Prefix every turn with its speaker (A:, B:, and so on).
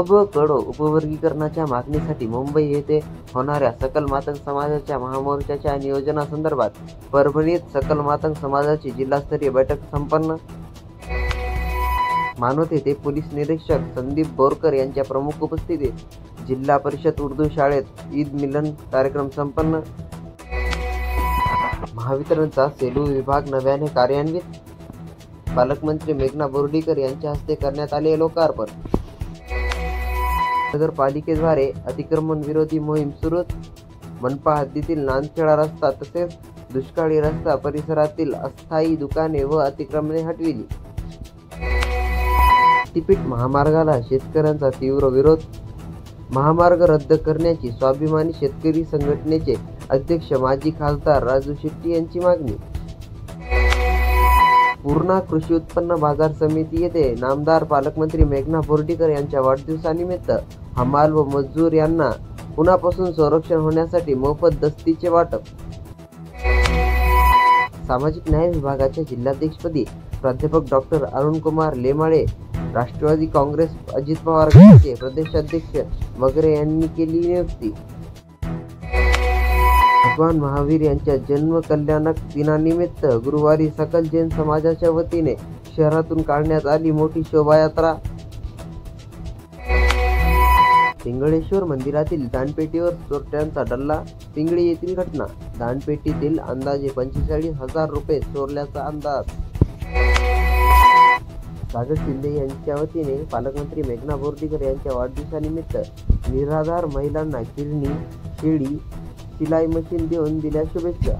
A: ब कडो उपवर्गीकरणाच्या मागणीसाठी मुंबई येथे होणाऱ्या सकल मातंग समाजाच्या महामोर्चाच्या नियोजनासंदर्भात परभणीत सकल मातंग समाजाची जिल्हास्तरीय बैठक संपन्न. मानवत येथे पोलीस निरीक्षक संदीप बोरकर यांच्या प्रमुख उपस्थितीत जिल्हा परिषद उर्दू शाळेत ईद मिलन कार्यक्रम संपन्न. महावितरणचा सेलू विभाग नव्याने कार्यान्वित. पालकमंत्री मेघना बोर्डीकर यांच्या हस्ते करण्यात आले लोकार्पण. नगरपालिकेद्वारे अतिक्रमण विरोधी मोहीम सुरू. मनपा हद्दीतील नांदखेडा रस्ता तसेच दुष्काळी रस्ता परिसरातील अस्थायी दुकाने व अतिक्रमणे हटविली. शक्तीपीठ महामार्गाला शेतकऱ्यांचा तीव्र विरोध. महामार्ग रद्द करण्याची स्वाभिमानी शेतकरी संघटनेचे अध्यक्ष माजी खासदार राजू शेट्टी यांची मागणी. पूर्णा कृषी उत्पन्न बाजार समिती येथे नामदार पालकमंत्री मेघना बोर्डीकर यांच्या वाढदिवसानिमित्त हमाल व मजूर यांना उन्हापासून संरक्षण होण्यासाठी मोफत दस्तीचे वाटप. सामाजिक न्याय विभागाच्या जिल्हाध्यक्षपदी प्राध्यापक डॉक्टर अरुणकुमार लेमाळे. राष्ट्रवादी काँग्रेस अजित पवार गटाचे प्रदेशाध्यक्ष वगैरे यांनी केली नियुक्ती. भगवान महावीर यांच्या जन्म कल्याणक दिनानिमित्त गुरुवारी सकल जैन समाजाच्या वतीने शहरातून काढण्यात आली मोठी शोभायात्रा. पिंगळेश्वर मंदिरातील दानपेटीवर चोरट्यांचा डल्ला. पिंगळी येथील घटना. दानपेटीतील अंदाजे 45,000 रुपये चोरल्याचा अंदाज. सागर शिंदे यांच्या वतीने पालकमंत्री मेघना बोर्डीकर यांच्या वाढदिवसानिमित्त निराधार महिलांना किरणी, शेळी, शिलाई मशीन देऊन दिल्या शुभेच्छा.